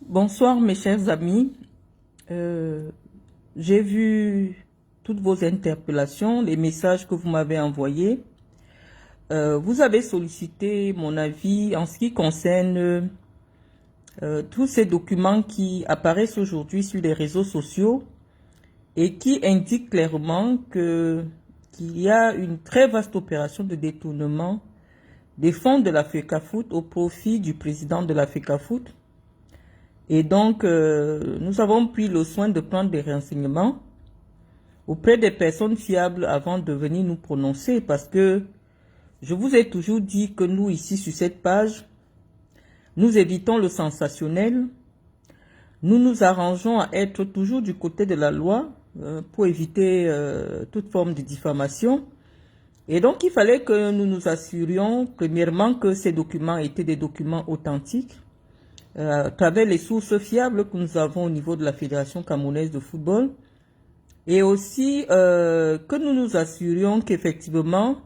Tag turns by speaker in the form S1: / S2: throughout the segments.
S1: Bonsoir mes chers amis. Euh, j'ai vu toutes vos interpellations, les messages que vous m'avez envoyés. Vous avez sollicité mon avis en ce qui concerne tous ces documents qui apparaissent aujourd'hui sur les réseaux sociaux et qui indiquent clairement qu'il y a une très vaste opération de détournement des fonds de la FECAFOOT au profit du président de la FECAFOOT. Et donc, nous avons pris le soin de prendre des renseignements auprès des personnes fiables avant de venir nous prononcer parce que je vous ai toujours dit que nous, ici, sur cette page, nous évitons le sensationnel. Nous nous arrangeons à être toujours du côté de la loi pour éviter toute forme de diffamation. Et donc, il fallait que nous nous assurions, premièrement, que ces documents étaient des documents authentiques, à travers les sources fiables que nous avons au niveau de la Fédération camerounaise de football, et aussi que nous nous assurions qu'effectivement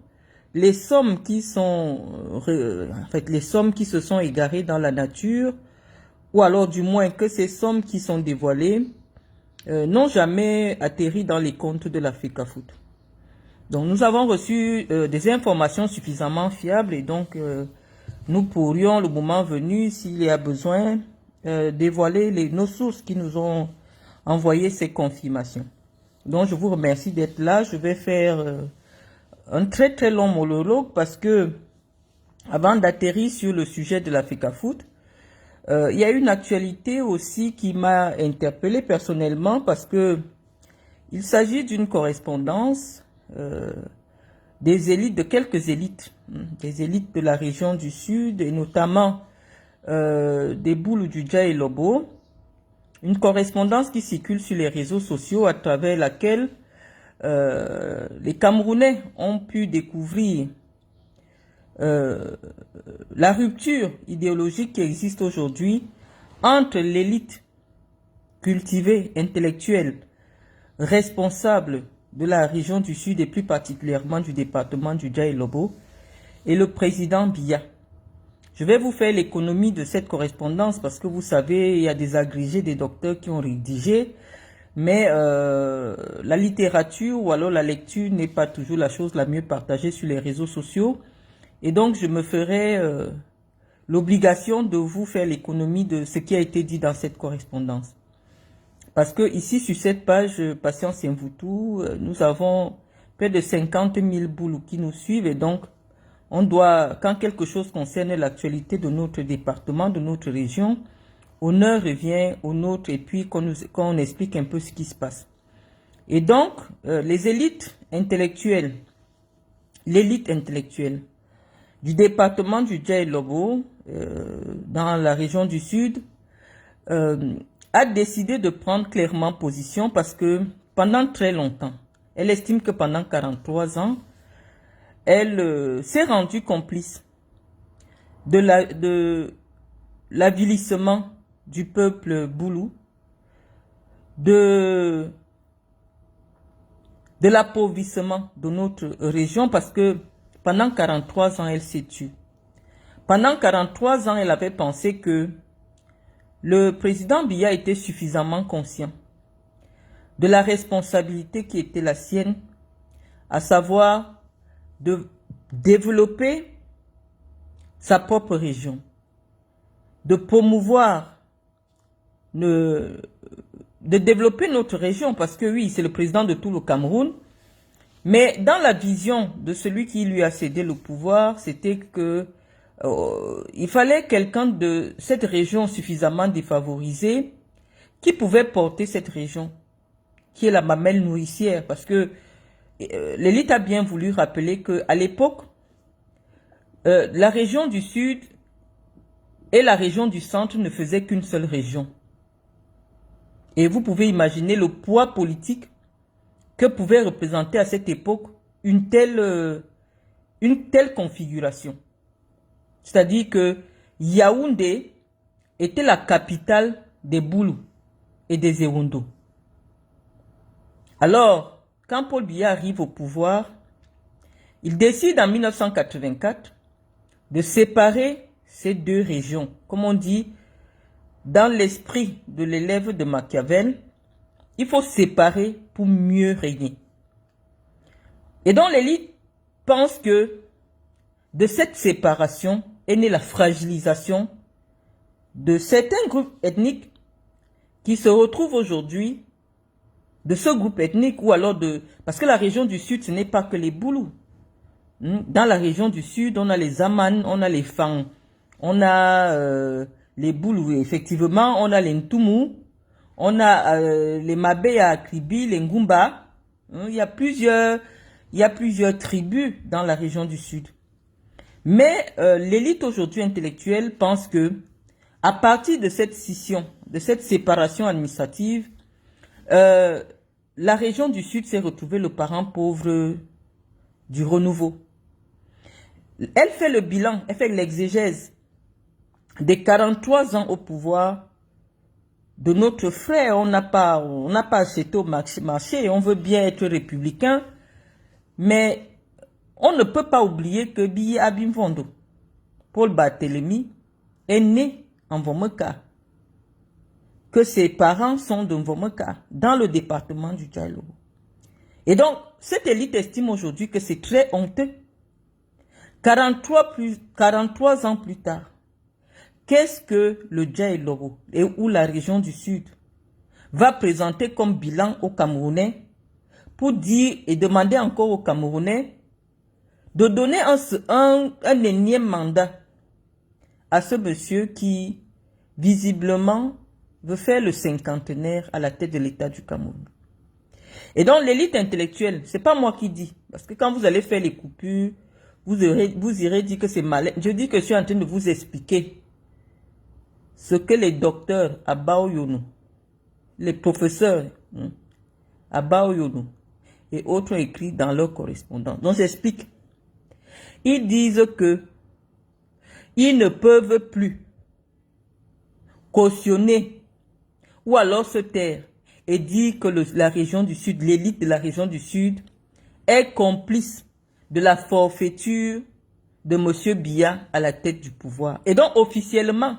S1: les sommes qui sont les sommes qui se sont égarées dans la nature, ou alors du moins que ces sommes qui sont dévoilées n'ont jamais atterri dans les comptes de la FECAFOOT. Donc nous avons reçu des informations suffisamment fiables et donc nous pourrions, le moment venu, s'il y a besoin, dévoiler nos sources qui nous ont envoyé ces confirmations. Donc, je vous remercie d'être là. Je vais faire un très très long monologue parce que, avant d'atterrir sur le sujet de la FECAFOOT, il y a une actualité aussi qui m'a interpellé personnellement parce que il s'agit d'une correspondance des élites, de quelques élites, des élites de la région du Sud et notamment des Boulou du Dja et Lobo, une correspondance qui circule sur les réseaux sociaux à travers laquelle les Camerounais ont pu découvrir la rupture idéologique qui existe aujourd'hui entre l'élite cultivée, intellectuelle, responsable de la région du Sud et plus particulièrement du département du Dja et Lobo et le président Biya. Je vais vous faire l'économie de cette correspondance parce que vous savez, il y a des agrégés, des docteurs qui ont rédigé, mais la littérature ou alors la lecture n'est pas toujours la chose la mieux partagée sur les réseaux sociaux. Et donc, je me ferai l'obligation de vous faire l'économie de ce qui a été dit dans cette correspondance. Parce que ici, sur cette page Patience Mvoutou, nous avons près de 50 000 boulous qui nous suivent et donc, on doit, quand quelque chose concerne l'actualité de notre département, de notre région, honneur revient au nôtre et puis qu'on explique un peu ce qui se passe. Et donc, les élites intellectuelles, l'élite intellectuelle du département du Dja et Lobo, dans la région du Sud, a décidé de prendre clairement position parce que pendant très longtemps, elle estime que pendant 43 ans, elle s'est rendue complice de l'avilissement du peuple boulou, de l'appauvrissement de notre région parce que pendant 43 ans, elle s'est tue. Pendant 43 ans, elle avait pensé que le président Biya était suffisamment conscient de la responsabilité qui était la sienne, à savoir de développer sa propre région, de promouvoir, de développer notre région, parce que oui, c'est le président de tout le Cameroun, mais dans la vision de celui qui lui a cédé le pouvoir, c'était que il fallait quelqu'un de cette région suffisamment défavorisée qui pouvait porter cette région, qui est la mamelle nourricière, parce que l'élite a bien voulu rappeler qu'à l'époque, la région du Sud et la région du Centre ne faisaient qu'une seule région. Et vous pouvez imaginer le poids politique que pouvait représenter à cette époque une telle configuration. C'est-à-dire que Yaoundé était la capitale des Boulous et des Ewondo. Alors, quand Paul Biya arrive au pouvoir, il décide en 1984 de séparer ces deux régions. Comme on dit, dans l'esprit de l'élève de Machiavel, il faut séparer pour mieux régner. Et donc l'élite pense que de cette séparation est née la fragilisation de certains groupes ethniques qui se retrouvent aujourd'hui de ce groupe ethnique ou alors de... Parce que la région du Sud, ce n'est pas que les Boulous. Dans la région du Sud, on a les Aman, on a les Fang, on a les Boulous, effectivement, on a les Ntumu, on a les Mabeya, Kribi, les Ngumba. Il y a plusieurs tribus dans la région du Sud. Mais l'élite aujourd'hui intellectuelle pense que à partir de cette scission, de cette séparation administrative, la région du Sud s'est retrouvée le parent pauvre du renouveau. Elle fait le bilan, elle fait l'exégèse des 43 ans au pouvoir de notre frère. On n'a pas acheté au marché, on veut bien être républicain, mais on ne peut pas oublier que Biye Abimvondo, Paul Barthélemy, est né en Vomeka, que ses parents sont de Vomeka, dans le département du Djailobo. Et donc, cette élite estime aujourd'hui que c'est très honteux. 43 ans plus tard, qu'est-ce que le Djailobo ou la région du Sud va présenter comme bilan aux Camerounais pour dire et demander encore aux Camerounais de donner un énième mandat à ce monsieur qui, visiblement, veut faire le cinquantenaire à la tête de l'État du Cameroun. Et donc, l'élite intellectuelle, c'est pas moi qui dis, parce que quand vous allez faire les coupures, vous irez dire que c'est malin. Je dis que je suis en train de vous expliquer ce que les docteurs à Baoyonou, les professeurs à Baoyonou et autres ont écrit dans leur correspondance. Donc, j'explique. Ils disent que ils ne peuvent plus cautionner ou alors se taire et dire que la région du Sud, l'élite de la région du Sud est complice de la forfaiture de M. Biya à la tête du pouvoir. Et donc officiellement,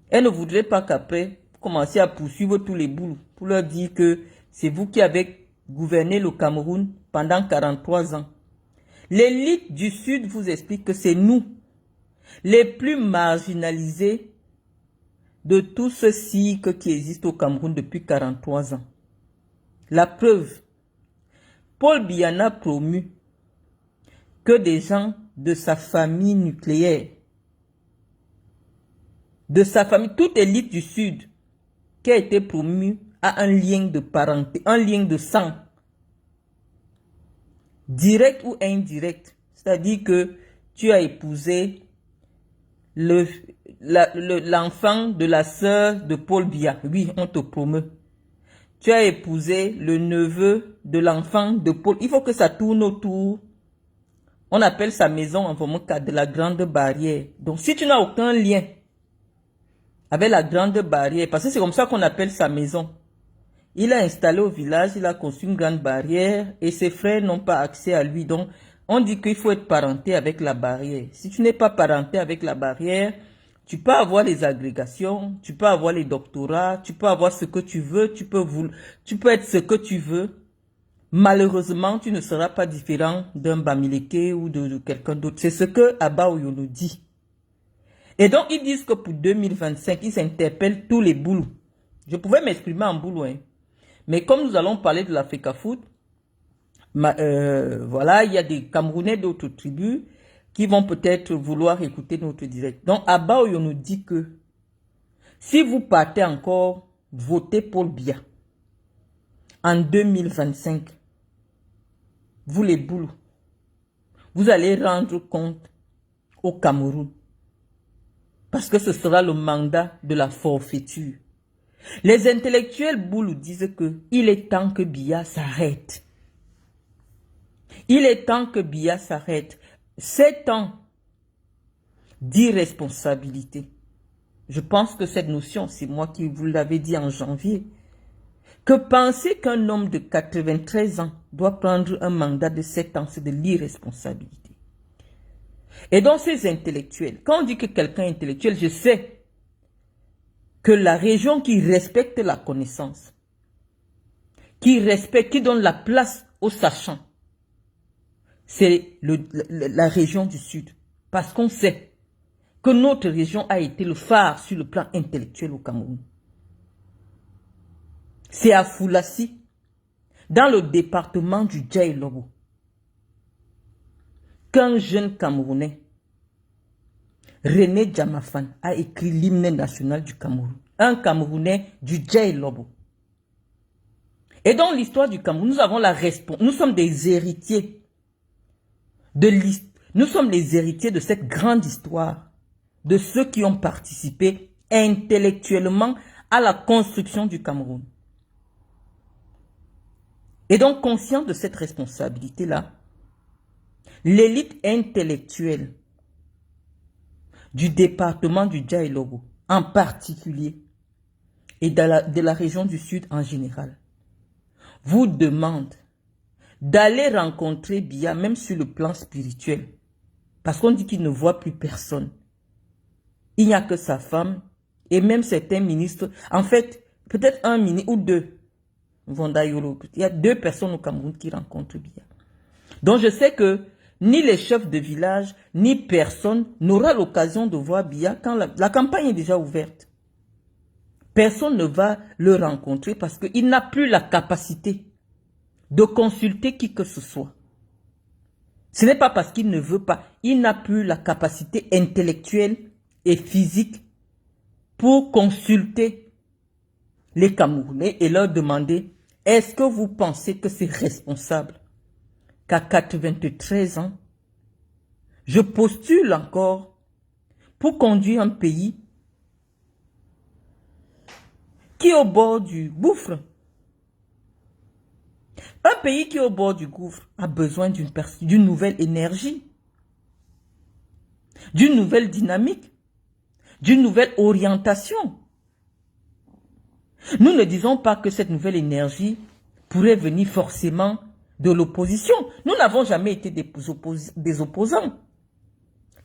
S1: elle ne voudrait pas qu'après, commencer à poursuivre tous les boulots pour leur dire que c'est vous qui avez gouverné le Cameroun pendant 43 ans. L'élite du Sud vous explique que c'est nous, les plus marginalisés de tout ce cycle qui existe au Cameroun depuis 43 ans. La preuve, Paul Biya n'a promu que des gens de sa famille nucléaire, de sa famille, toute élite du Sud qui a été promue a un lien de parenté, un lien de sang, direct ou indirect. C'est-à-dire que tu as épousé l'enfant de la sœur de Paul Biya. Oui, on te promeut. Tu as épousé le neveu de l'enfant de Paul. Il faut que ça tourne autour. On appelle sa maison en Vomoka de la Grande Barrière. Donc, si tu n'as aucun lien avec la Grande Barrière, parce que c'est comme ça qu'on appelle sa maison. Il a installé au village, il a construit une grande barrière et ses frères n'ont pas accès à lui. Donc, on dit qu'il faut être parenté avec la barrière. Si tu n'es pas parenté avec la barrière, tu peux avoir les agrégations, tu peux avoir les doctorats, tu peux avoir ce que tu veux, tu peux être ce que tu veux. Malheureusement, tu ne seras pas différent d'un Bamileke ou de quelqu'un d'autre. C'est ce que Abba Oyono dit. Et donc, ils disent que pour 2025, ils interpellent tous les boulous. Je pouvais m'exprimer en boulou, hein. Mais comme nous allons parler de l'Africa Food, voilà, il y a des Camerounais d'autres tribus qui vont peut-être vouloir écouter notre direct. Donc, Abba Oyono dit que si vous partez encore voter Paul Biya en 2025, vous les boulous, vous allez rendre compte au Cameroun. Parce que ce sera le mandat de la forfaiture. Les intellectuels boulous disent que il est temps que Biya s'arrête. Il est temps que Biya s'arrête. 7 ans d'irresponsabilité. Je pense que cette notion, c'est moi qui vous l'avais dit en janvier. Que penser qu'un homme de 93 ans doit prendre un mandat de 7 ans, c'est de l'irresponsabilité. Et donc ces intellectuels, quand on dit que quelqu'un est intellectuel, je sais que la région qui respecte la connaissance, qui respecte, qui donne la place aux sachants, c'est la région du Sud. Parce qu'on sait que notre région a été le phare sur le plan intellectuel au Cameroun. C'est à Foulassi, dans le département du Djaïlobo, qu'un jeune Camerounais, René Djamafan, a écrit l'hymne national du Cameroun. Un Camerounais du Djaïlobo. Et dans l'histoire du Cameroun, nous avons la responsabilité. Nous sommes des héritiers nous sommes les héritiers de cette grande histoire, de ceux qui ont participé intellectuellement à la construction du Cameroun. Et donc, conscient de cette responsabilité-là, l'élite intellectuelle du département du Djaïlobo, en particulier, et de la région du Sud en général, vous demande d'aller rencontrer Biya, même sur le plan spirituel, parce qu'on dit qu'il ne voit plus personne. Il n'y a que sa femme, et même certains ministres, en fait, peut-être un ministre ou deux, il y a 2 personnes au Cameroun qui rencontrent Biya. Donc je sais que ni les chefs de village, ni personne n'aura l'occasion de voir Biya quand la campagne est déjà ouverte. Personne ne va le rencontrer parce qu'il n'a plus la capacité de consulter qui que ce soit. Ce n'est pas parce qu'il ne veut pas, il n'a plus la capacité intellectuelle et physique pour consulter les Camerounais et leur demander: est-ce que vous pensez que c'est responsable qu'à 93 ans, je postule encore pour conduire un pays qui est au bord du gouffre? Un pays qui est au bord du gouffre a besoin d'une nouvelle énergie, d'une nouvelle dynamique, d'une nouvelle orientation. Nous ne disons pas que cette nouvelle énergie pourrait venir forcément de l'opposition. Nous n'avons jamais été des opposants.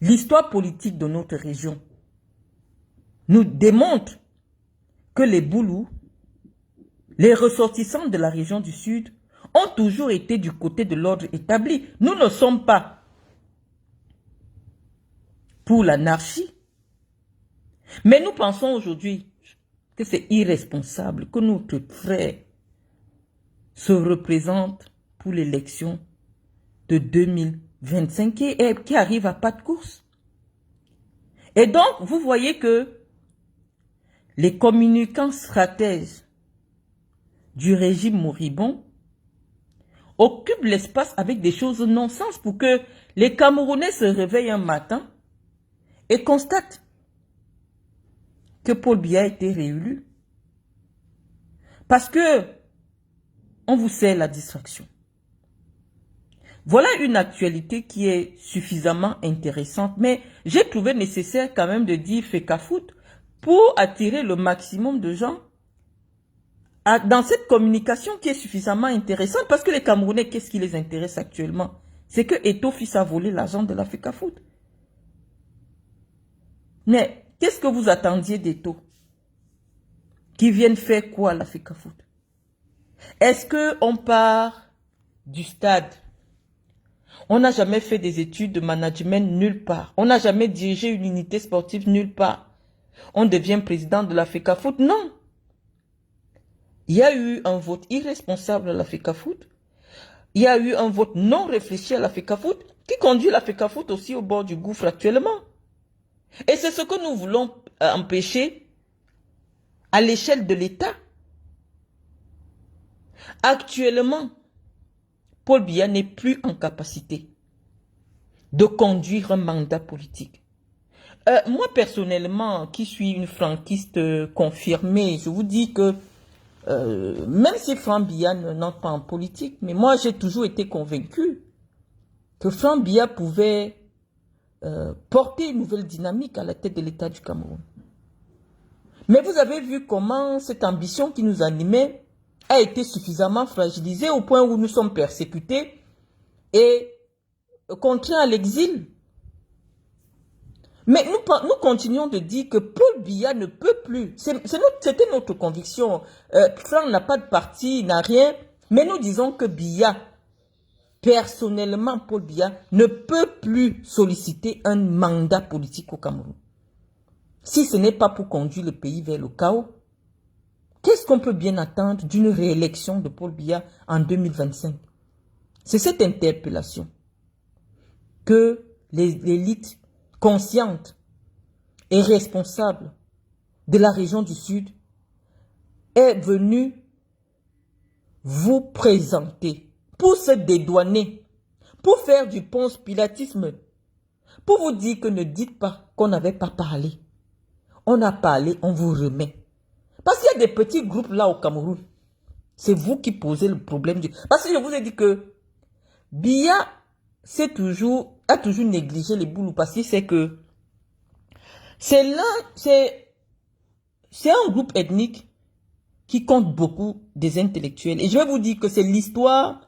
S1: L'histoire politique de notre région nous démontre que les Boulous, les ressortissants de la région du Sud, ont toujours été du côté de l'ordre établi. Nous ne sommes pas pour l'anarchie. Mais nous pensons aujourd'hui que c'est irresponsable que notre frère se représente pour l'élection de 2025 qui arrive à pas de course. Et donc, vous voyez que les communicants stratèges du régime moribond occupent l'espace avec des choses non-sens pour que les Camerounais se réveillent un matin et constatent que Paul Biya a été réélu. Parce que on vous sert la distraction. Voilà une actualité qui est suffisamment intéressante, mais j'ai trouvé nécessaire quand même de dire Fecafoot pour attirer le maximum de gens dans cette communication qui est suffisamment intéressante, parce que les Camerounais, qu'est-ce qui les intéresse actuellement? C'est que Eto'o Fils a volé l'argent de la Fecafoot. Mais qu'est-ce que vous attendiez d'Eto'o? Qui viennent faire quoi à la Fecafoot? Est-ce qu'on part du stade? On n'a jamais fait des études de management nulle part. On n'a jamais dirigé une unité sportive nulle part. On devient président de la Fecafoot? Non. Il y a eu un vote irresponsable à la Fecafoot. Il y a eu un vote non réfléchi à la Fecafoot qui conduit la Fecafoot aussi au bord du gouffre actuellement. Et c'est ce que nous voulons empêcher à l'échelle de l'État. Actuellement, Paul Biya n'est plus en capacité de conduire un mandat politique. Moi, personnellement, qui suis une franquiste confirmée, je vous dis que même si Franck Biya n'entre pas en politique, mais moi, j'ai toujours été convaincu que Franck Biya pouvait porter une nouvelle dynamique à la tête de l'État du Cameroun. Mais vous avez vu comment cette ambition qui nous animait a été suffisamment fragilisée au point où nous sommes persécutés et contraints à l'exil. Mais nous continuons de dire que Paul Biya ne peut plus. C'était notre conviction. Franck n'a pas de parti, n'a rien. Mais nous disons que Biya, personnellement, Paul Biya, ne peut plus solliciter un mandat politique au Cameroun. Si ce n'est pas pour conduire le pays vers le chaos, qu'est-ce qu'on peut bien attendre d'une réélection de Paul Biya en 2025? C'est cette interpellation que l'élite consciente et responsable de la région du Sud est venue vous présenter pour se dédouaner, pour faire du ponce-pilatisme, pour vous dire que ne dites pas qu'on n'avait pas parlé. On a parlé, on vous remet. Parce qu'il y a des petits groupes là au Cameroun. C'est vous qui posez le problème. Parce que je vous ai dit que Biya a toujours négligé les Boulous parce qu'il sait que c'est un groupe ethnique qui compte beaucoup des intellectuels. Et je vais vous dire que c'est l'histoire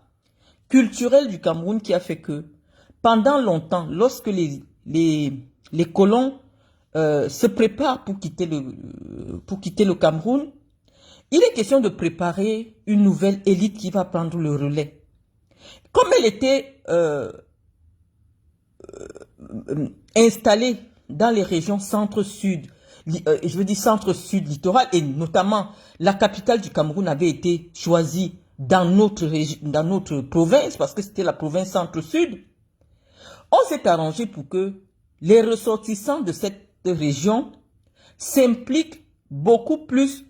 S1: culturelle du Cameroun qui a fait que pendant longtemps, lorsque les colons se préparent pour quitter le Cameroun, il est question de préparer une nouvelle élite qui va prendre le relais. Comme elle était installée dans les régions centre-sud, je veux dire centre-sud littoral, et notamment la capitale du Cameroun avait été choisie dans notre province, parce que c'était la province centre-sud, on s'est arrangé pour que les ressortissants de cette région s'impliquent beaucoup plus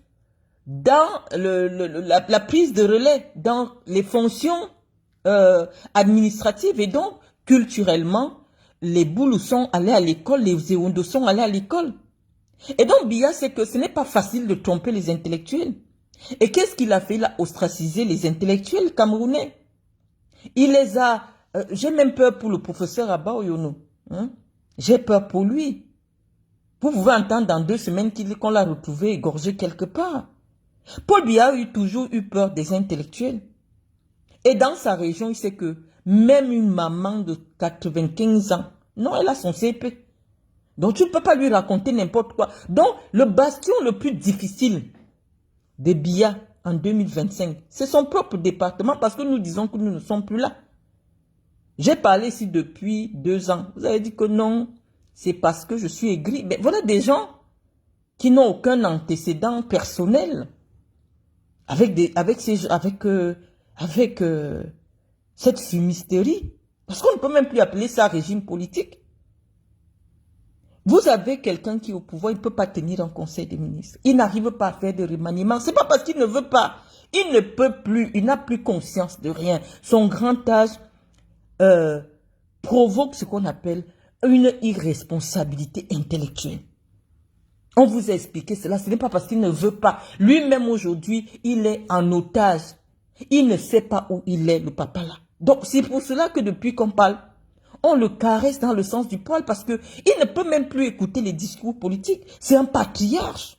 S1: dans la prise de relais, dans les fonctions administratives, et donc culturellement, les Boulous sont allés à l'école, les Ewondo sont allés à l'école. Et donc Biya, c'est que ce n'est pas facile de tromper les intellectuels. Et qu'est-ce qu'il a fait? Il a ostracisé les intellectuels camerounais. Il les a... j'ai même peur pour le professeur Abba Oyono. Hein? J'ai peur pour lui. Vous pouvez entendre dans 2 semaines qu'on l'a retrouvé égorgé quelque part. Paul Biya a toujours eu peur des intellectuels. Et dans sa région, il sait que même une maman de 95 ans, non, elle a son CP. Donc tu ne peux pas lui raconter n'importe quoi. Donc le bastion le plus difficile de Biya en 2025, c'est son propre département, parce que nous disons que nous ne sommes plus là. J'ai parlé ici depuis 2 ans. Vous avez dit que non, c'est parce que je suis aigri. Mais voilà des gens qui n'ont aucun antécédent personnel avec cette fumisterie. Parce qu'on ne peut même plus appeler ça régime politique. Vous avez quelqu'un qui est au pouvoir, il ne peut pas tenir un conseil des ministres. Il n'arrive pas à faire de remaniement. Ce n'est pas parce qu'il ne veut pas. Il ne peut plus, il n'a plus conscience de rien. Son grand âge provoque ce qu'on appelle une irresponsabilité intellectuelle. On vous a expliqué cela. Ce n'est pas parce qu'il ne veut pas. Lui-même aujourd'hui, il est en otage. Il ne sait pas où il est, le papa là. Donc c'est pour cela que depuis qu'on parle, on le caresse dans le sens du poil, parce qu'il ne peut même plus écouter les discours politiques. C'est un patriarche.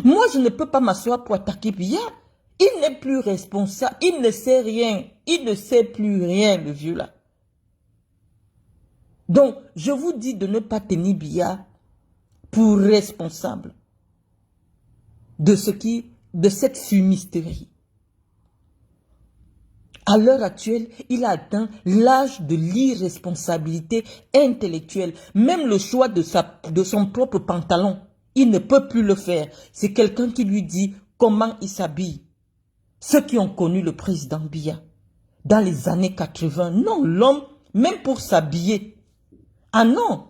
S1: Moi, je ne peux pas m'asseoir pour attaquer Biya. Il n'est plus responsable. Il ne sait rien. Il ne sait plus rien, le vieux là. Donc, je vous dis de ne pas tenir Biya pour responsable de cette fumisterie. À l'heure actuelle, il a atteint l'âge de l'irresponsabilité intellectuelle. Même le choix de son propre pantalon, il ne peut plus le faire. C'est quelqu'un qui lui dit comment il s'habille. Ceux qui ont connu le président Biya dans les années 80, non, l'homme, même pour s'habiller, ah non,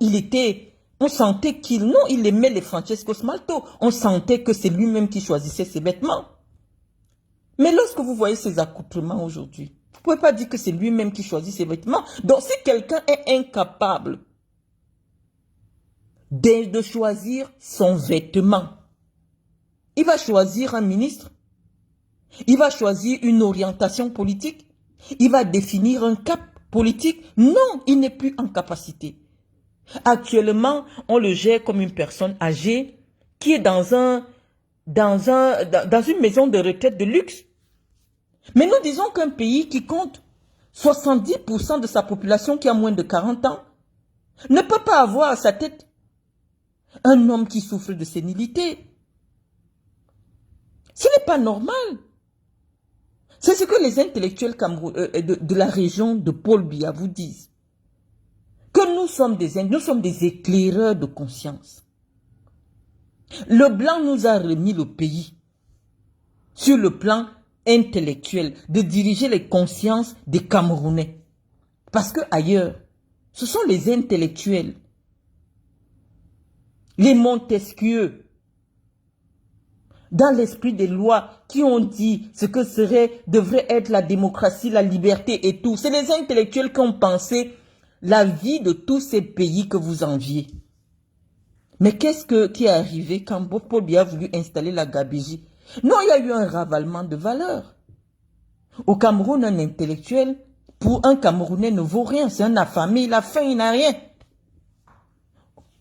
S1: on sentait il aimait les Francesco Smalto. On sentait que c'est lui-même qui choisissait ses vêtements. Mais lorsque vous voyez ses accoutrements aujourd'hui, vous ne pouvez pas dire que c'est lui-même qui choisit ses vêtements. Donc si quelqu'un est incapable de choisir son vêtement, il va choisir un ministre, il va choisir une orientation politique, il va définir un cap politique. Non, il n'est plus en capacité. Actuellement, on le gère comme une personne âgée qui est dans une maison de retraite de luxe. Mais nous disons qu'un pays qui compte 70% de sa population qui a moins de 40 ans ne peut pas avoir à sa tête un homme qui souffre de sénilité. Ce n'est pas normal. C'est ce que les intellectuels de la région de Paul Biya vous disent. Que nous sommes des éclaireurs de conscience. Le blanc nous a remis le pays sur le plan intellectuel, de diriger les consciences des Camerounais. Parce que ailleurs, ce sont les intellectuels, les Montesquieu, dans l'esprit des lois, qui ont dit ce que devrait être la démocratie, la liberté et tout. C'est les intellectuels qui ont pensé la vie de tous ces pays que vous enviez. Mais qu'est-ce qui est arrivé quand Paul Biya a voulu installer la Gabégie? Non, il y a eu un ravalement de valeurs. Au Cameroun, un intellectuel, pour un Camerounais, ne vaut rien. C'est un affamé, il a faim, il n'a rien.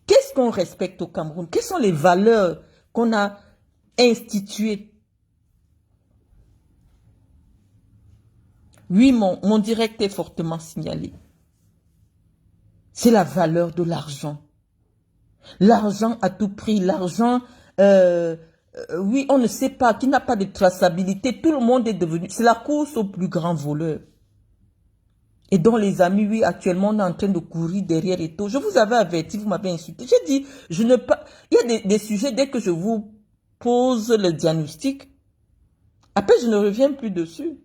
S1: Qu'est-ce qu'on respecte au Cameroun? Quelles sont les valeurs qu'on a instituées? Oui, mon direct est fortement signalé. C'est la valeur de l'argent. L'argent à tout prix, l'argent, oui, on ne sait pas, qui n'a pas de traçabilité. Tout le monde est devenu, c'est la course au plus grand voleur. Et dont les amis, oui, actuellement, on est en train de courir derrière et tout. Je vous avais averti, vous m'avez insulté. J'ai dit, il y a des sujets, dès que je vous pose le diagnostic, après, je ne reviens plus dessus.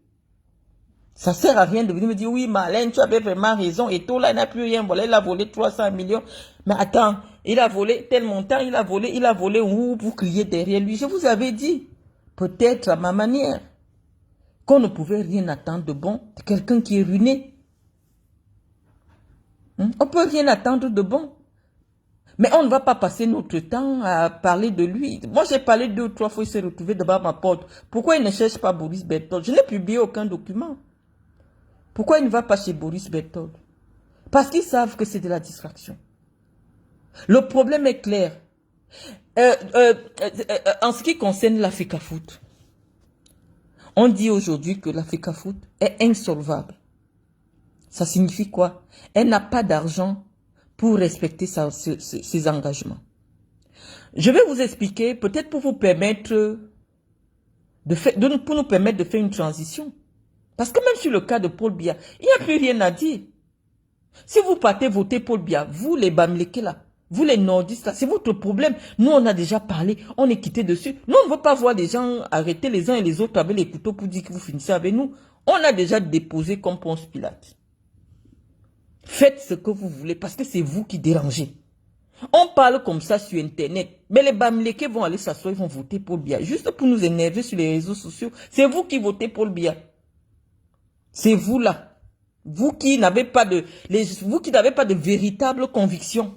S1: Ça sert à rien de venir me dire, oui, Marlène, tu avais vraiment raison, et tout, là, il n'a plus rien volé, il a volé 300 millions. Mais attends, il a volé tel montant, il a volé, vous criez derrière lui. Je vous avais dit, peut-être à ma manière, qu'on ne pouvait rien attendre de bon de quelqu'un qui est ruiné. On ne peut rien attendre de bon. Mais on ne va pas passer notre temps à parler de lui. Moi, j'ai parlé 2 ou 3 fois, il s'est retrouvé devant ma porte. Pourquoi il ne cherche pas Boris Berthold? Je n'ai publié aucun document. Pourquoi il ne va pas chez Boris Berthold? Parce qu'ils savent que c'est de la distraction. Le problème est clair. En ce qui concerne l'Africa Foot, on dit aujourd'hui que l'Africa Foot est insolvable. Ça signifie quoi? Elle n'a pas d'argent pour respecter ses engagements. Je vais vous expliquer, peut-être pour vous permettre pour nous permettre de faire une transition. Parce que même sur le cas de Paul Biya, il n'y a plus rien à dire. Si vous partez voter Paul Biya, vous les Bamileke là, vous les nordistes là, c'est votre problème. Nous on a déjà parlé, on est quitté dessus. Nous on ne veut pas voir des gens arrêter les uns et les autres avec les couteaux pour dire que vous finissez avec nous. On a déjà déposé comme Ponce Pilate. Faites ce que vous voulez parce que c'est vous qui dérangez. On parle comme ça sur Internet. Mais les Bamileke vont aller s'asseoir, ils vont voter Paul Biya. Juste pour nous énerver sur les réseaux sociaux. C'est vous qui votez Paul Biya. C'est vous là. Vous qui n'avez pas de véritable conviction.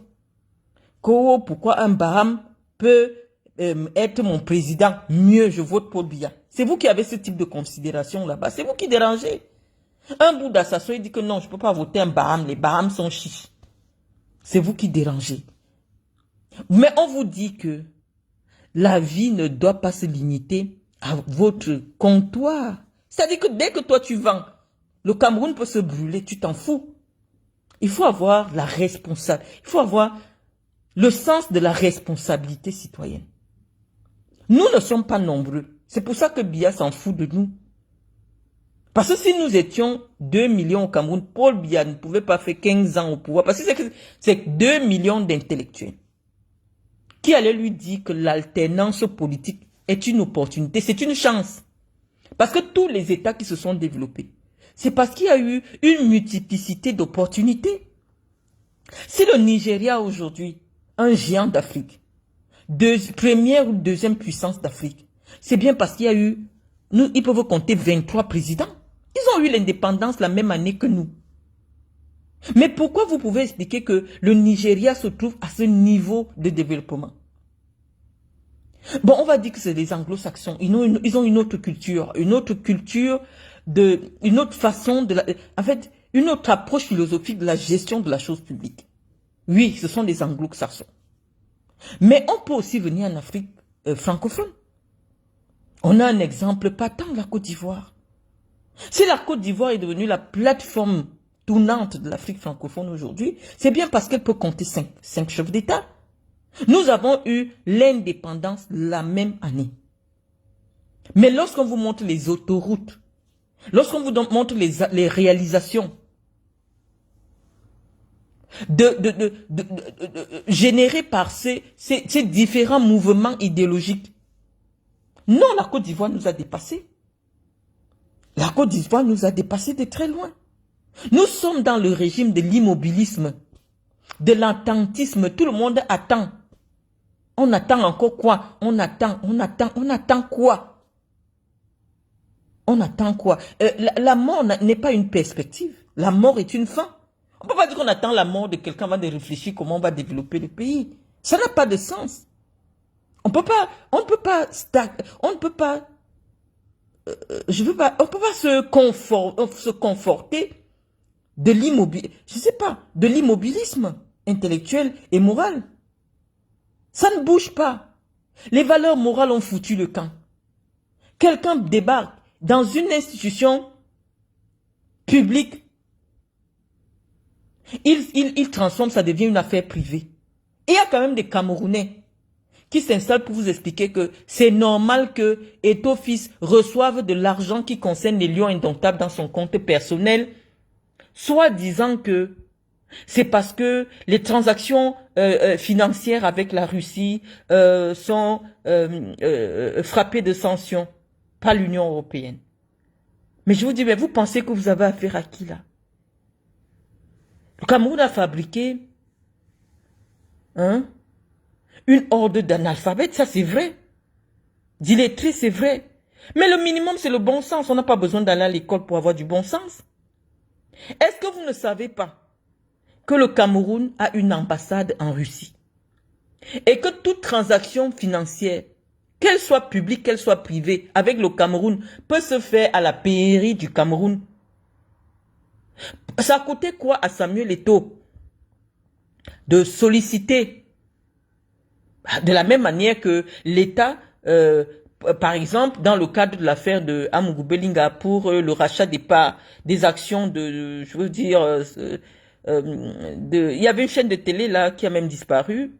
S1: Pourquoi un Baham peut être mon président? Mieux, je vote Paul Biya. C'est vous qui avez ce type de considération là-bas. C'est vous qui dérangez. Un Bouddha s'assoit et dit que non, je ne peux pas voter un Baham. Les Bahams sont chiches. C'est vous qui dérangez. Mais on vous dit que la vie ne doit pas se limiter à votre comptoir. C'est-à-dire que dès que toi tu vends, le Cameroun peut se brûler, tu t'en fous. Il faut avoir la responsabilité. Il faut avoir le sens de la responsabilité citoyenne. Nous ne sommes pas nombreux. C'est pour ça que Biya s'en fout de nous. Parce que si nous étions 2 millions au Cameroun, Paul Biya ne pouvait pas faire 15 ans au pouvoir. Parce que c'est 2 millions d'intellectuels qui allaient lui dire que l'alternance politique est une opportunité, c'est une chance. Parce que tous les États qui se sont développés, c'est parce qu'il y a eu une multiplicité d'opportunités. Si le Nigeria aujourd'hui, un géant d'Afrique, première ou deuxième puissance d'Afrique, c'est bien parce qu'il y a eu, ils peuvent compter 23 présidents. Ils ont eu l'indépendance la même année que nous. Mais pourquoi vous pouvez expliquer que le Nigeria se trouve à ce niveau de développement? Bon, on va dire que c'est les anglo-saxons. Ils ont une autre culture, une autre façon en fait, une autre approche philosophique de la gestion de la chose publique. Oui, ce sont les anglo-saxons. Mais on peut aussi venir en Afrique francophone. On a un exemple patent, la Côte d'Ivoire. Si la Côte d'Ivoire est devenue la plateforme tournante de l'Afrique francophone aujourd'hui, c'est bien parce qu'elle peut compter cinq chefs d'État. Nous avons eu l'indépendance la même année. Mais lorsqu'on vous montre les autoroutes, lorsqu'on vous montre les réalisations générées par ces différents mouvements idéologiques, non, la Côte d'Ivoire nous a dépassés. La Côte d'Ivoire nous a dépassés de très loin. Nous sommes dans le régime de l'immobilisme, de l'attentisme. Tout le monde attend. On attend encore quoi? On attend quoi? On attend quoi? La mort n'est pas une perspective. La mort est une fin. On ne peut pas dire qu'on attend la mort de quelqu'un avant de réfléchir comment on va développer le pays. Ça n'a pas de sens. On ne peut pas se conforter de l'immobilisme intellectuel et moral. Ça ne bouge pas. Les valeurs morales ont foutu le camp. Quelqu'un débarque dans une institution publique. Il transforme, ça devient une affaire privée. Et il y a quand même des Camerounais qui s'installent pour vous expliquer que c'est normal que Eto'o fils reçoive de l'argent qui concerne les lions indomptables dans son compte personnel, soit disant que c'est parce que les transactions financières avec la Russie sont frappées de sanctions par l'Union européenne. Mais je vous dis, mais vous pensez que vous avez affaire à qui là? Le Cameroun a fabriqué une horde d'analphabètes, ça c'est vrai. D'illettrés, c'est vrai. Mais le minimum, c'est le bon sens. On n'a pas besoin d'aller à l'école pour avoir du bon sens. Est-ce que vous ne savez pas que le Cameroun a une ambassade en Russie et que toute transaction financière, qu'elle soit publique, qu'elle soit privée, avec le Cameroun, peut se faire à la pairie du Cameroun? Ça a coûté quoi à Samuel Eto'o de solliciter, de la même manière que l'État, par exemple, dans le cadre de l'affaire de Amougou Belinga pour le rachat des parts, des actions je veux dire, il y avait une chaîne de télé là qui a même disparu.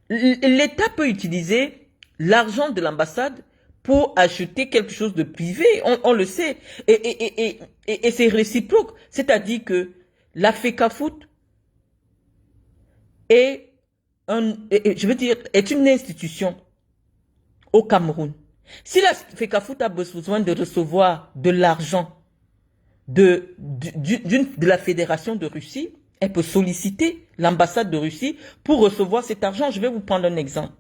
S1: L'État peut utiliser l'argent de l'ambassade pour acheter quelque chose de privé, on le sait, et c'est réciproque, c'est-à-dire que la FECAFOOT est une institution au Cameroun. Si la FECAFOOT a besoin de recevoir de l'argent de la Fédération de Russie, elle peut solliciter l'ambassade de Russie pour recevoir cet argent. Je vais vous prendre un exemple.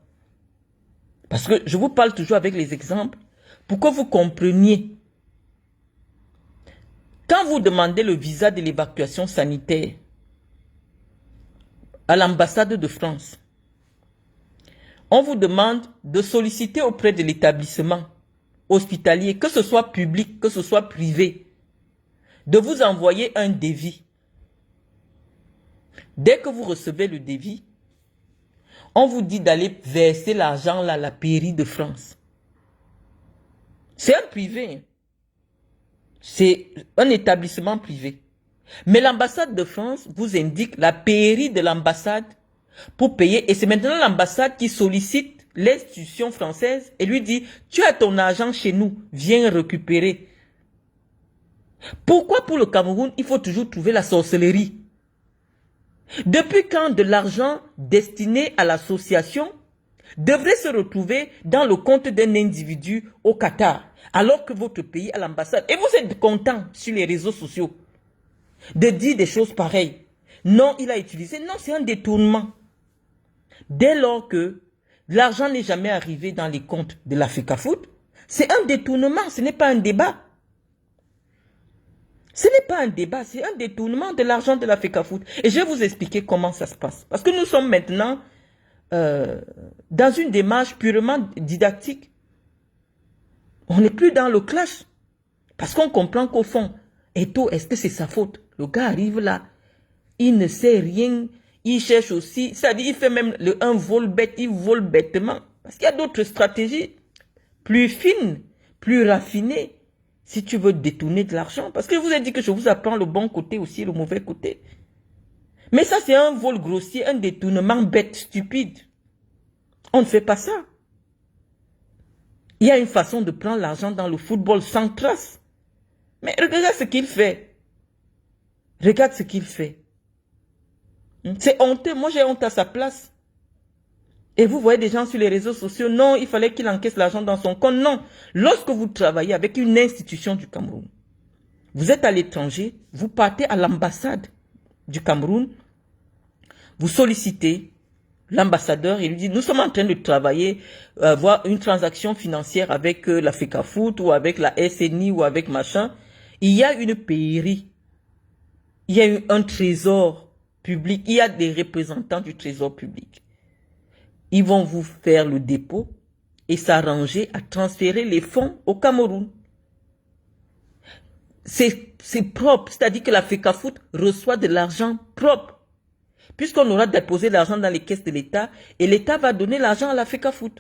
S1: Parce que je vous parle toujours avec les exemples pour que vous compreniez. Quand vous demandez le visa de l'évacuation sanitaire à l'ambassade de France, on vous demande de solliciter auprès de l'établissement hospitalier, que ce soit public, que ce soit privé, de vous envoyer un devis. Dès que vous recevez le devis, on vous dit d'aller verser l'argent à la pairie de France. C'est un privé. C'est un établissement privé. Mais l'ambassade de France vous indique la pairie de l'ambassade pour payer. Et c'est maintenant l'ambassade qui sollicite l'institution française et lui dit, tu as ton argent chez nous, viens récupérer. Pourquoi pour le Cameroun, il faut toujours trouver la sorcellerie? Depuis quand de l'argent destiné à l'association devrait se retrouver dans le compte d'un individu au Qatar, alors que votre pays a l'ambassade? Et vous êtes content sur les réseaux sociaux de dire des choses pareilles. Non, il a utilisé. Non, c'est un détournement. Dès lors que l'argent n'est jamais arrivé dans les comptes de la FECAFOOT, c'est un détournement, ce n'est pas un débat. Ce n'est pas un débat, c'est un détournement de l'argent de la FECAFOOT. Et je vais vous expliquer comment ça se passe. Parce que nous sommes maintenant dans une démarche purement didactique. On n'est plus dans le clash. Parce qu'on comprend qu'au fond, Eto'o, est-ce que c'est sa faute? Le gars arrive là, il ne sait rien, il cherche aussi, c'est-à-dire il fait même un vol bête, il vole bêtement. Parce qu'il y a d'autres stratégies plus fines, plus raffinées. si tu veux détourner de l'argent. Parce que je vous ai dit que je vous apprends le bon côté aussi, le mauvais côté. Mais ça, c'est un vol grossier, un détournement bête, stupide. On ne fait pas ça. Il y a une façon de prendre l'argent dans le football sans trace. Mais regarde ce qu'il fait. Regarde ce qu'il fait. C'est honteux. Moi, j'ai honte à sa place. Et vous voyez des gens sur les réseaux sociaux, non, il fallait qu'il encaisse l'argent dans son compte. Non. Lorsque vous travaillez avec une institution du Cameroun, vous êtes à l'étranger, vous partez à l'ambassade du Cameroun, vous sollicitez l'ambassadeur et lui dit, nous sommes en train de travailler, voir une transaction financière avec la FECAFOOT ou avec la SNI ou avec machin. Il y a une pairie, il y a un trésor public, il y a des représentants du trésor public. Ils vont vous faire le dépôt et s'arranger à transférer les fonds au Cameroun. C'est propre, c'est-à-dire que la FECAFOOT reçoit de l'argent propre. Puisqu'on aura déposé l'argent dans les caisses de l'État et l'État va donner l'argent à la FECAFOOT.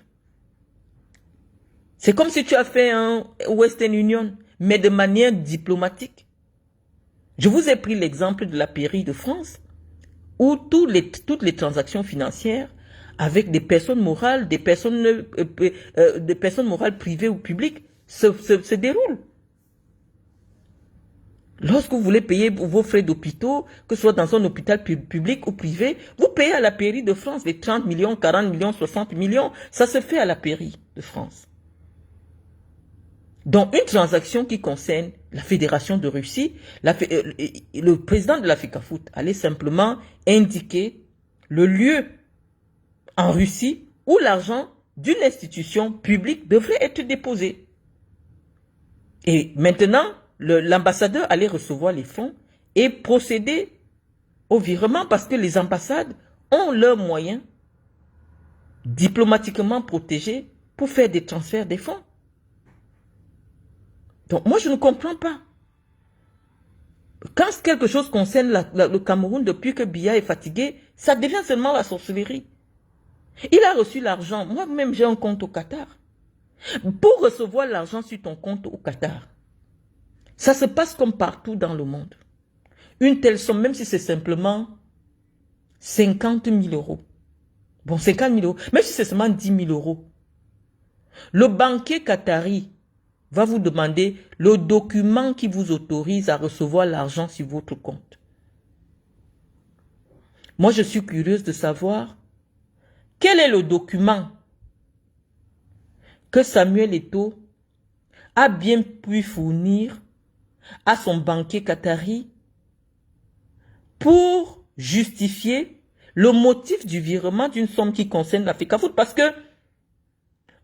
S1: C'est comme si tu as fait un Western Union, mais de manière diplomatique. Je vous ai pris l'exemple de la pairie de France, où toutes les transactions financières avec des personnes morales, des personnes morales privées ou publiques se déroulent. Lorsque vous voulez payer vos frais d'hôpitaux, que ce soit dans un hôpital public ou privé, vous payez à la pairie de France les 30 millions, 40 millions, 60 millions. Ça se fait à la pairie de France. Donc, une transaction qui concerne la Fédération de Russie, le président de la FECAFOOT allait simplement indiquer le lieu en Russie où l'argent d'une institution publique devrait être déposé. Et maintenant, l'ambassadeur allait recevoir les fonds et procéder au virement parce que les ambassades ont leurs moyens diplomatiquement protégés pour faire des transferts des fonds. Donc moi je ne comprends pas. Quand quelque chose concerne le Cameroun depuis que Biya est fatigué, ça devient seulement la sorcellerie. Il a reçu l'argent. Moi-même j'ai un compte au Qatar. Pour recevoir l'argent sur ton compte au Qatar, ça se passe comme partout dans le monde. Une telle somme, même si c'est simplement 50 000 euros. Bon, 50 000 euros. Même si c'est seulement 10 000 euros. Le banquier qatari va vous demander le document qui vous autorise à recevoir l'argent sur votre compte. Moi, je suis curieuse de savoir quel est le document que Samuel Eto'o a bien pu fournir à son banquier qatari pour justifier le motif du virement d'une somme qui concerne la FECAFOOT. Parce que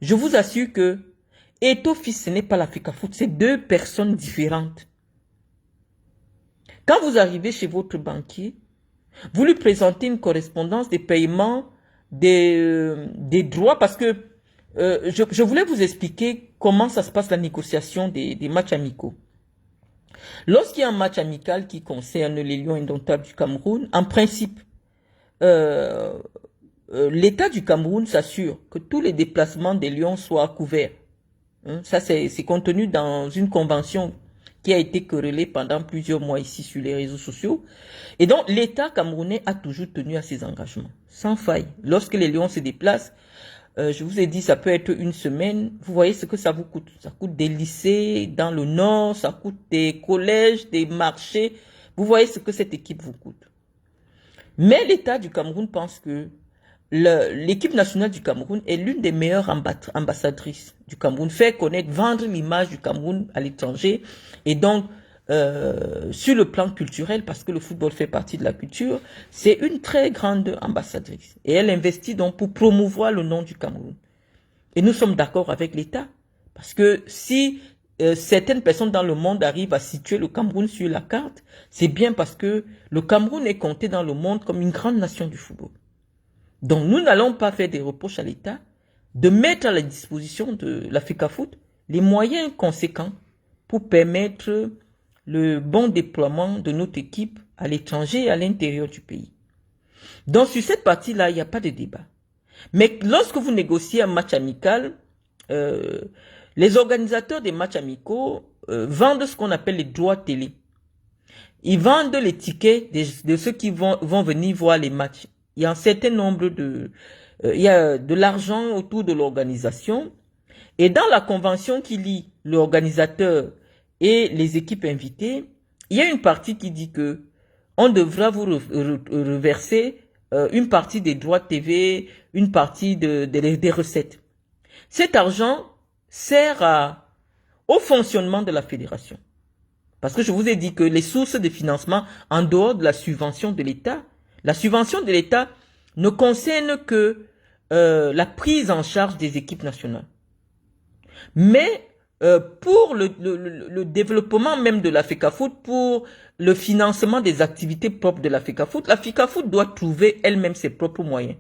S1: je vous assure que Eto'o fils, ce n'est pas la FECAFOOT, c'est deux personnes différentes. Quand vous arrivez chez votre banquier, vous lui présentez une correspondance des paiements, des droits, parce que je voulais vous expliquer comment ça se passe la négociation des matchs amicaux. Lorsqu'il y a un match amical qui concerne les Lions indomptables du Cameroun, en principe, l'État du Cameroun s'assure que tous les déplacements des Lions soient couverts. Ça, c'est contenu dans une convention qui a été querellée pendant plusieurs mois ici sur les réseaux sociaux. Et donc, l'État camerounais a toujours tenu à ses engagements, sans faille. Lorsque les Lions se déplacent, je vous ai dit, ça peut être une semaine. Vous voyez ce que ça vous coûte. Ça coûte des lycées dans le nord, ça coûte des collèges, des marchés. Vous voyez ce que cette équipe vous coûte. Mais l'État du Cameroun pense que l'équipe nationale du Cameroun est l'une des meilleures ambassadrices du Cameroun, fait connaître, vendre l'image du Cameroun à l'étranger. Et donc, sur le plan culturel, parce que le football fait partie de la culture, c'est une très grande ambassadrice. Et elle investit donc pour promouvoir le nom du Cameroun. Et nous sommes d'accord avec l'État. Parce que si certaines personnes dans le monde arrivent à situer le Cameroun sur la carte, c'est bien parce que le Cameroun est compté dans le monde comme une grande nation du football. Donc nous n'allons pas faire des reproches à l'État de mettre à la disposition de la FECAFOOT les moyens conséquents pour permettre le bon déploiement de notre équipe à l'étranger et à l'intérieur du pays. Donc sur cette partie-là, il n'y a pas de débat. Mais lorsque vous négociez un match amical, Les organisateurs des matchs amicaux vendent ce qu'on appelle les droits télé. Ils vendent les tickets de ceux qui vont venir voir les matchs. Il y a un certain nombre il y a de l'argent autour de l'organisation. Et dans la convention qui lie l'organisateur et les équipes invitées, il y a une partie qui dit que on devra vous reverser une partie des droits TV, une partie des recettes. Cet argent sert au fonctionnement de la fédération. Parce que je vous ai dit que les sources de financement, en dehors de la subvention de l'État, la subvention de l'État ne concerne que la prise en charge des équipes nationales. Mais pour le développement même de la FECAFOOT, pour le financement des activités propres de la FECAFOOT doit trouver elle-même ses propres moyens.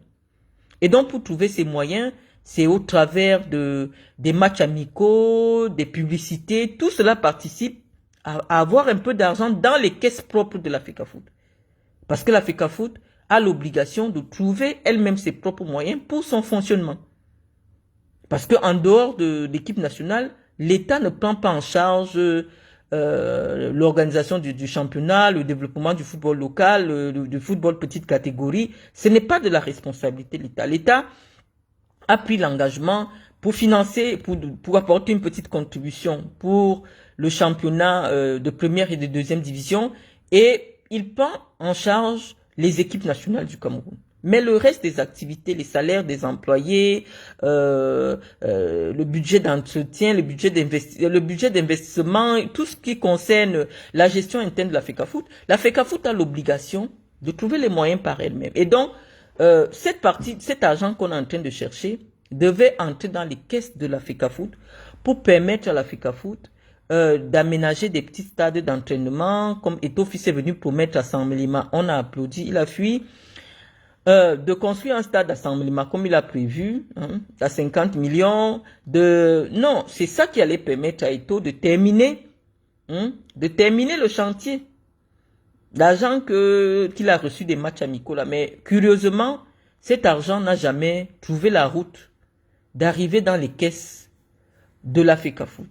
S1: Et donc pour trouver ces moyens, c'est au travers des matchs amicaux, des publicités, tout cela participe à avoir un peu d'argent dans les caisses propres de la FECAFOOT. Parce que la FECAFOOT a l'obligation de trouver elle-même ses propres moyens pour son fonctionnement. Parce qu'en dehors de l'équipe nationale, l'État ne prend pas en charge l'organisation du championnat, le développement du football local, du football petite catégorie. Ce n'est pas de la responsabilité de l'État. L'État a pris l'engagement pour financer, pour apporter une petite contribution pour le championnat de première et de deuxième division, et il prend en charge les équipes nationales du Cameroun. Mais le reste des activités, les salaires des employés, le budget d'entretien, le budget d'investissement, tout ce qui concerne la gestion interne de la FECAFOOT a l'obligation de trouver les moyens par elle-même. Et donc, cet argent qu'on est en train de chercher devait entrer dans les caisses de la FECAFOOT pour permettre à la FECAFOOT d'aménager des petits stades d'entraînement, comme Eto'o est venu promettre à Saint-Mélima. On a applaudi, il a fui. De construire un stade à Saint-Mélima comme il a prévu, à 50 millions. Non, c'est ça qui allait permettre à Eto'o de terminer le chantier. L'argent qu'il a reçu des matchs amicaux là. Mais curieusement, cet argent n'a jamais trouvé la route d'arriver dans les caisses de la FECAFOOT.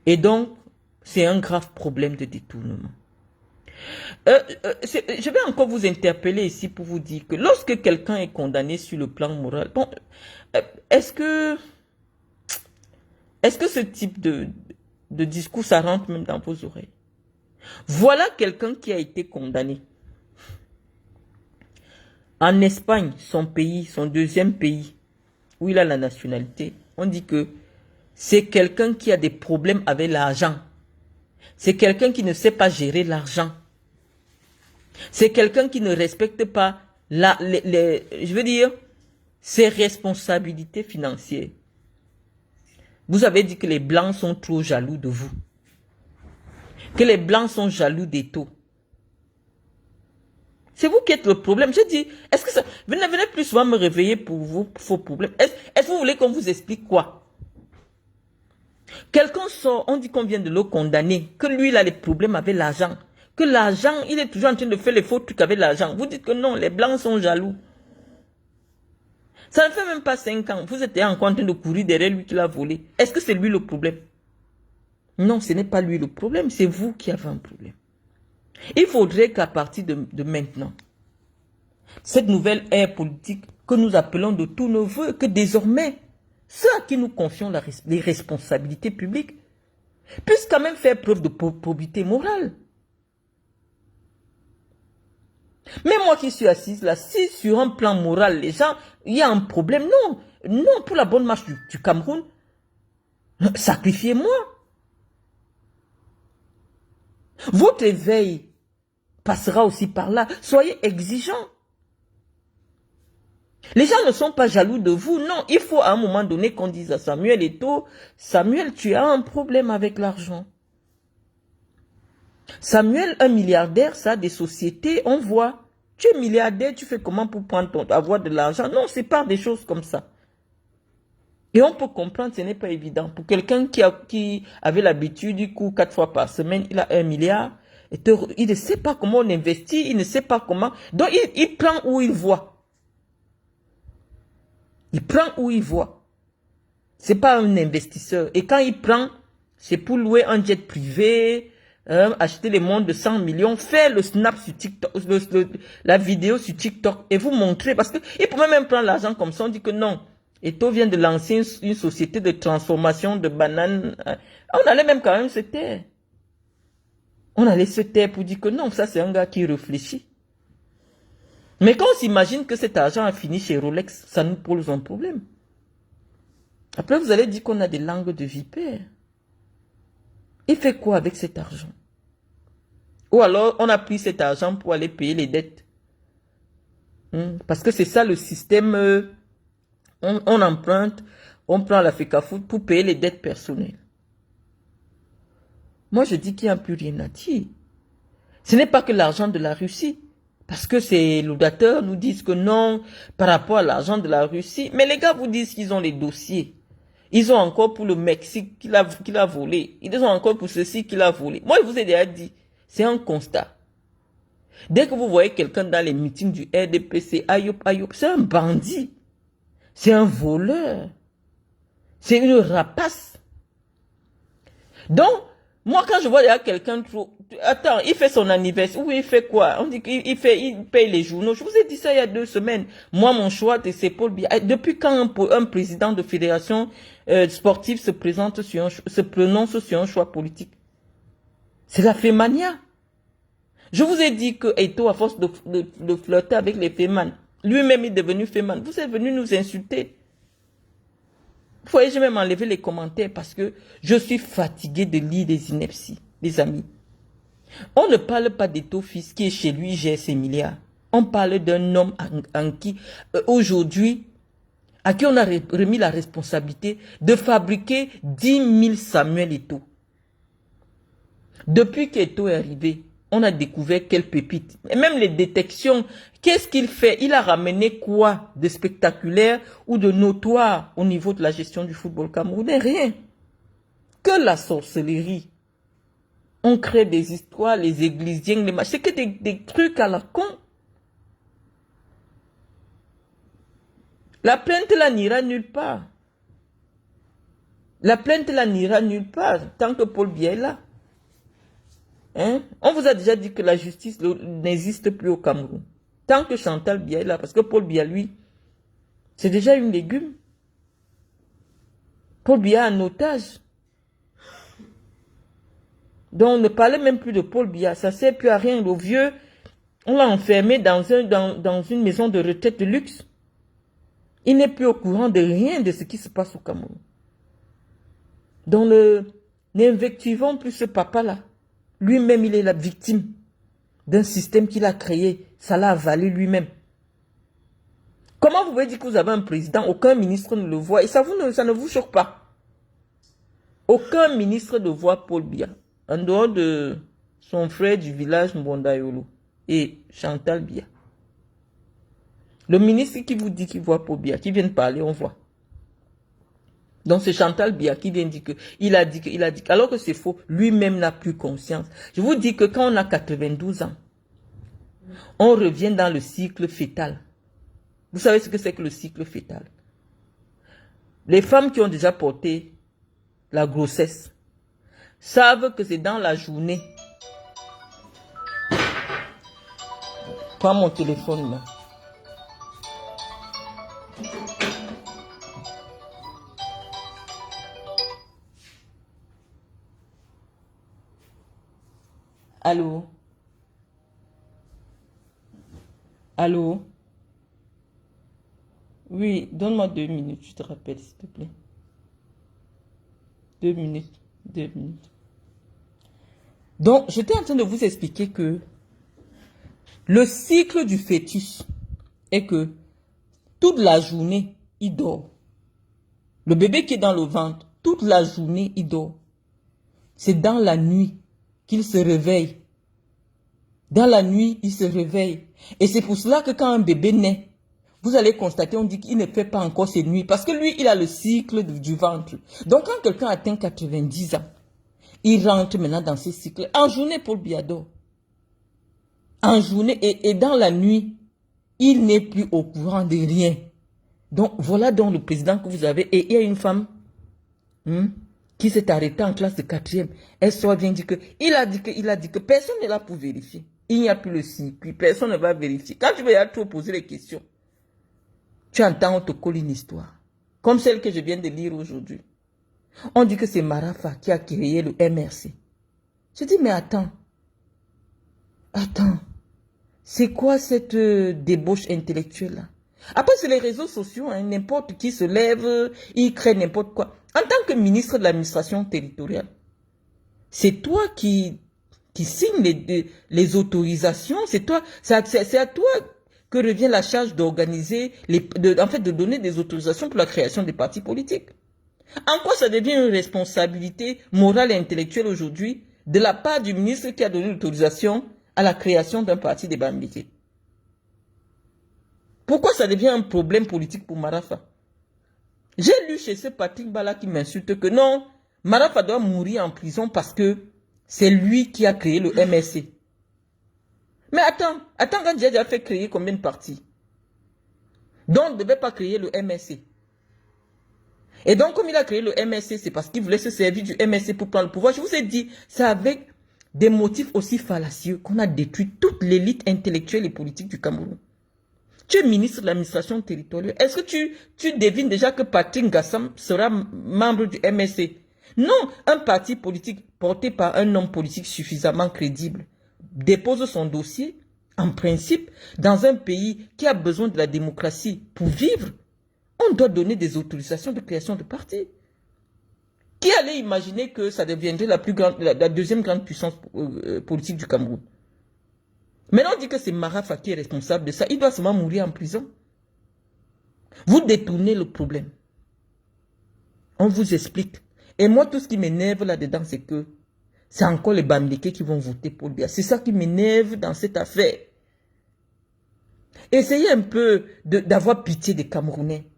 S1: Et donc, c'est un grave problème de détournement. Je vais encore vous interpeller ici pour vous dire que lorsque quelqu'un est condamné sur le plan moral, bon, est-ce que ce type de discours, ça rentre même dans vos oreilles? Voilà quelqu'un qui a été condamné. En Espagne, son pays, son deuxième pays, où il a la nationalité, on dit que c'est quelqu'un qui a des problèmes avec l'argent. C'est quelqu'un qui ne sait pas gérer l'argent. C'est quelqu'un qui ne respecte pas je veux dire, ses responsabilités financières. Vous avez dit que les Blancs sont trop jaloux de vous. Que les Blancs sont jaloux d'Eto'o. C'est vous qui êtes le problème. Je dis, est-ce que ça... Venez plus souvent me réveiller pour vos problèmes. Est-ce que vous voulez qu'on vous explique quoi? Quelqu'un sort, on dit qu'on vient de le condamner, que lui, il a des problèmes avec l'argent. Que l'argent, il est toujours en train de faire les faux trucs avec l'argent. Vous dites que non, les Blancs sont jaloux. Ça ne fait même pas 5 ans. Vous êtes encore en train de courir derrière lui qui l'a volé. Est-ce que c'est lui le problème? Non, ce n'est pas lui le problème, c'est vous qui avez un problème. Il faudrait qu'à partir de maintenant, cette nouvelle ère politique que nous appelons de tous nos voeux, que désormais, ceux à qui nous confions les responsabilités publiques puissent quand même faire preuve de probité morale. Mais moi qui suis assise là, si sur un plan moral, les gens, il y a un problème, non. Non, pour la bonne marche du Cameroun, sacrifiez-moi. Votre éveil passera aussi par là. Soyez exigeants. Les gens ne sont pas jaloux de vous. Non, il faut à un moment donné qu'on dise à Samuel Eto'o, Samuel, tu as un problème avec l'argent. Samuel, un milliardaire, ça a des sociétés, on voit. Tu es milliardaire, tu fais comment pour avoir de l'argent? Non, c'est pas des choses comme ça. Et on peut comprendre, ce n'est pas évident. Pour quelqu'un qui avait l'habitude, du coup, 4 fois par semaine, il a 1 milliard. Il ne sait pas comment on investit, il ne sait pas comment. Donc, il prend où il voit. Il prend où il voit. C'est pas un investisseur. Et quand il prend, c'est pour louer un jet privé, acheter les montres de 100 millions, faire le snap sur TikTok, la vidéo sur TikTok et vous montrer. Parce qu'il pourrait même prendre l'argent comme ça. On dit que non. Eto'o vient de lancer une société de transformation de bananes. On allait même quand même se taire. On allait se taire pour dire que non, ça c'est un gars qui réfléchit. Mais quand on s'imagine que cet argent a fini chez Rolex, ça nous pose un problème. Après, vous allez dire qu'on a des langues de vipère. Il fait quoi avec cet argent? Ou alors, on a pris cet argent pour aller payer les dettes. Parce que c'est ça le système. On emprunte, on prend la FECAFOOT pour payer les dettes personnelles. Moi, je dis qu'il n'y a plus rien à dire. Ce n'est pas que l'argent de la Russie. Parce que ces laudateurs nous disent que non, par rapport à l'argent de la Russie. Mais les gars vous disent qu'ils ont les dossiers. Ils ont encore pour le Mexique qu'il a volé. Ils ont encore pour ceci qu'il a volé. Moi, je vous ai déjà dit, c'est un constat. Dès que vous voyez quelqu'un dans les meetings du RDPC, Ayop, c'est un bandit. C'est un voleur. C'est une rapace. Donc, moi, quand je vois quelqu'un trop... Attends, il fait son anniversaire. Ou il fait quoi? On dit qu'il paye les journaux. Je vous ai dit ça il y a 2 semaines. Moi, mon choix, c'est Paul Biya. Depuis quand un président de fédération sportive se prononce sur un choix politique? C'est la fémania. Je vous ai dit que Eto'o, à force de flirter avec les fémanes, lui-même est devenu féman. Vous êtes venu nous insulter. Vous voyez, je vais même enlever les commentaires parce que je suis fatigué de lire des inepties, les amis. On ne parle pas d'Eto'o fils qui est chez lui, gère ses milliards. On parle d'un homme en qui, aujourd'hui, à qui on a remis la responsabilité de fabriquer 10 000 Samuel Eto'o. Depuis qu'Eto'o est arrivé, on a découvert quelle pépite. Et même les détections, qu'est-ce qu'il fait? Il a ramené quoi de spectaculaire ou de notoire au niveau de la gestion du football camerounais? Rien. Que la sorcellerie. On crée des histoires, les églisiens, les machins. C'est que des trucs à la con. La plainte là n'ira nulle part. La plainte là n'ira nulle part tant que Paul Biya est là. Hein? On vous a déjà dit que la justice n'existe plus au Cameroun. Tant que Chantal Biya est là, parce que Paul Biya, lui, c'est déjà une légume. Paul Biya en otage. Donc, on ne parlait même plus de Paul Biya. Ça ne sert plus à rien. Le vieux, on l'a enfermé dans une maison de retraite de luxe. Il n'est plus au courant de rien de ce qui se passe au Cameroun. Donc, n'invectivons plus ce papa-là. Lui-même, il est la victime d'un système qu'il a créé. Ça l'a avalé lui-même. Comment vous pouvez dire que vous avez un président, aucun ministre ne le voit, et ça ne vous choque pas? Aucun ministre ne voit Paul Biya, en dehors de son frère du village Mbondayolo et Chantal Biya. Le ministre qui vous dit qu'il voit Paul Biya, qui vient de parler, on voit. Donc c'est Chantal Biya qui vient dire que il a dit que, alors que c'est faux, lui-même n'a plus conscience. Je vous dis que quand on a 92 ans, on revient dans le cycle fœtal. Vous savez ce que c'est que le cycle fœtal? Les femmes qui ont déjà porté la grossesse savent que c'est dans la journée. Prends mon téléphone là. Allô? Allô? Oui, donne-moi 2 minutes, je te rappelle, s'il te plaît. 2 minutes, 2 minutes. Donc, j'étais en train de vous expliquer que le cycle du fœtus est que toute la journée, il dort. Le bébé qui est dans le ventre, toute la journée, il dort. C'est dans la nuit qu'il se réveille. Dans la nuit, il se réveille. Et c'est pour cela que quand un bébé naît, vous allez constater, on dit qu'il ne fait pas encore ses nuits. Parce que lui, il a le cycle du ventre. Donc quand quelqu'un atteint 90 ans, il rentre maintenant dans ce cycle. En journée, Paul Biya dort. En journée et dans la nuit, il n'est plus au courant de rien. Donc voilà donc le président que vous avez. Et il y a une femme hmm, qui s'est arrêté en classe de 4e, elle soit vient dire que, il a dit que personne n'est là pour vérifier. Il n'y a plus le circuit, personne ne va vérifier. Quand tu vas trop poser les questions, tu entends, on te colle une histoire. Comme celle que je viens de lire aujourd'hui. On dit que c'est Marafa qui a créé le MRC. Je dis, mais attends, c'est quoi cette débauche intellectuelle-là? Après, sur les réseaux sociaux, hein, n'importe qui se lève, il crée n'importe quoi. En tant que ministre de l'administration territoriale, c'est toi qui signe les autorisations, c'est à toi que revient la charge d'organiser, en fait, de donner des autorisations pour la création des partis politiques. En quoi ça devient une responsabilité morale et intellectuelle aujourd'hui de la part du ministre qui a donné l'autorisation à la création d'un parti des Bambilés? Pourquoi ça devient un problème politique pour Marafa? J'ai lu chez ce Patrick Bala qui m'insulte que non, Marafa doit mourir en prison parce que c'est lui qui a créé le MSC. Mais attends, quand Djadja a fait créer combien de partis? Donc, on ne devait pas créer le MSC. Et donc, comme il a créé le MSC, c'est parce qu'il voulait se servir du MSC pour prendre le pouvoir. Je vous ai dit, c'est avec des motifs aussi fallacieux qu'on a détruit toute l'élite intellectuelle et politique du Cameroun. Tu es ministre de l'administration territoriale. Est-ce que tu devines déjà que Patrick Gassam sera membre du MSC? Non, un parti politique porté par un homme politique suffisamment crédible dépose son dossier, en principe, dans un pays qui a besoin de la démocratie pour vivre. On doit donner des autorisations de création de partis. Qui allait imaginer que ça deviendrait la deuxième grande puissance politique du Cameroun? Maintenant, on dit que c'est Marafa qui est responsable de ça. Il doit seulement mourir en prison. Vous détournez le problème. On vous explique. Et moi, tout ce qui m'énerve là-dedans, c'est que c'est encore les Bamileke qui vont voter pour Biya. C'est ça qui m'énerve dans cette affaire. Essayez un peu d'avoir pitié des Camerounais.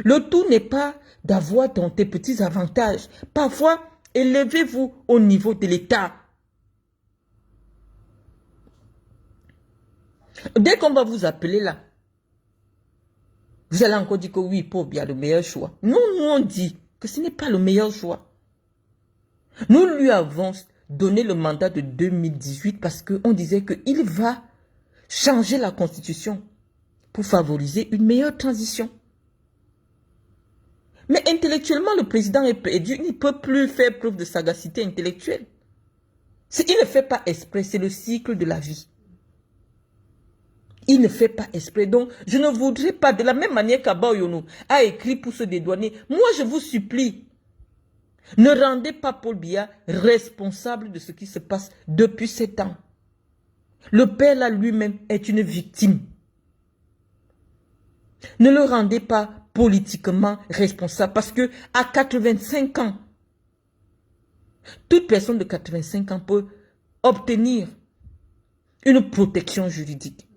S1: Le tout n'est pas d'avoir dans tes petits avantages. Parfois, élevez-vous au niveau de l'État. Dès qu'on va vous appeler là, vous allez encore dire que oui, Paul Biya a le meilleur choix. Non, nous on dit que ce n'est pas le meilleur choix. Nous lui avons donné le mandat de 2018 parce qu'on disait qu'il va changer la constitution pour favoriser une meilleure transition. Mais intellectuellement, le président est perdu. Il ne peut plus faire preuve de sagacité intellectuelle. Il ne fait pas exprès, c'est le cycle de la vie. Il ne fait pas exprès. Donc, je ne voudrais pas, de la même manière qu'Abba Oyono a écrit pour se dédouaner, moi je vous supplie, ne rendez pas Paul Biya responsable de ce qui se passe depuis 7 ans. Le père là lui-même est une victime. Ne le rendez pas politiquement responsable parce que à 85 ans, toute personne de 85 ans peut obtenir une protection juridique.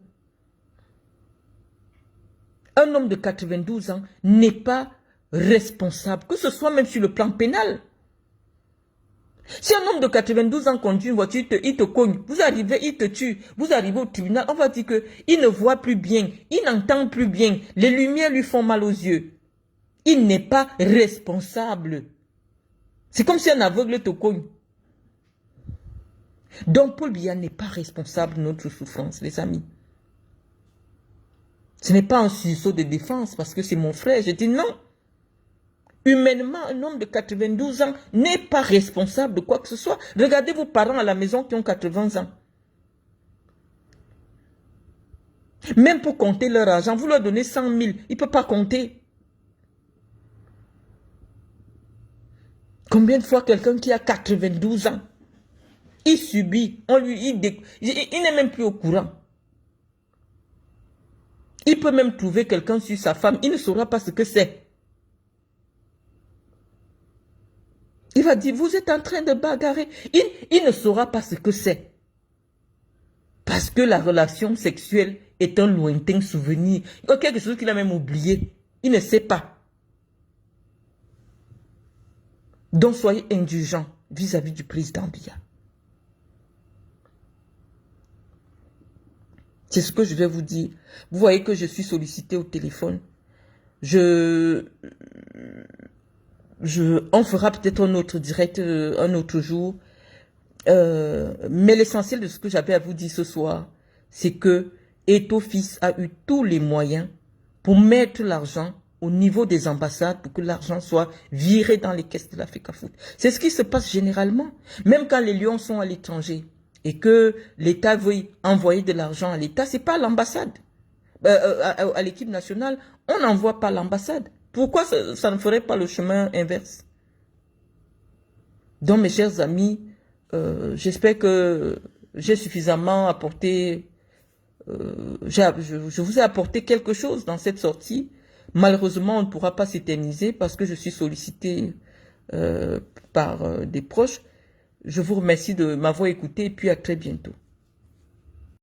S1: Un homme de 92 ans n'est pas responsable, que ce soit même sur le plan pénal. Si un homme de 92 ans conduit une voiture, il te cogne, vous arrivez, il te tue, vous arrivez au tribunal, on va dire qu'il ne voit plus bien, il n'entend plus bien, les lumières lui font mal aux yeux. Il n'est pas responsable. C'est comme si un aveugle te cogne. Donc Paul Biya n'est pas responsable de notre souffrance, les amis. Ce n'est pas un sursaut de défense parce que c'est mon frère. Je dis non. Humainement, un homme de 92 ans n'est pas responsable de quoi que ce soit. Regardez vos parents à la maison qui ont 80 ans. Même pour compter leur argent, vous leur donnez 100 000, ils ne peuvent pas compter. Combien de fois quelqu'un qui a 92 ans, il subit, il n'est même plus au courant. Il peut même trouver quelqu'un sur sa femme, il ne saura pas ce que c'est. Il va dire, vous êtes en train de bagarrer. Il ne saura pas ce que c'est. Parce que la relation sexuelle est un lointain souvenir. Il y a quelque chose qu'il a même oublié. Il ne sait pas. Donc soyez indulgents vis-à-vis du président Biya. C'est ce que je vais vous dire. Vous voyez que je suis sollicité au téléphone. On fera peut-être un autre direct, un autre jour. Mais l'essentiel de ce que j'avais à vous dire ce soir, c'est que Ethofis a eu tous les moyens pour mettre l'argent au niveau des ambassades pour que l'argent soit viré dans les caisses de l'Africafoot. C'est ce qui se passe généralement. Même quand les Lions sont à l'étranger et que l'État veut envoyer de l'argent à l'État, c'est pas l'ambassade. À l'équipe nationale, on n'envoie pas l'ambassade. Pourquoi ça ne ferait pas le chemin inverse? Donc, mes chers amis, j'espère que j'ai suffisamment apporté, je vous ai apporté quelque chose dans cette sortie. Malheureusement, on ne pourra pas s'éterniser parce que je suis sollicité par des proches. Je vous remercie de m'avoir écouté et puis à très bientôt.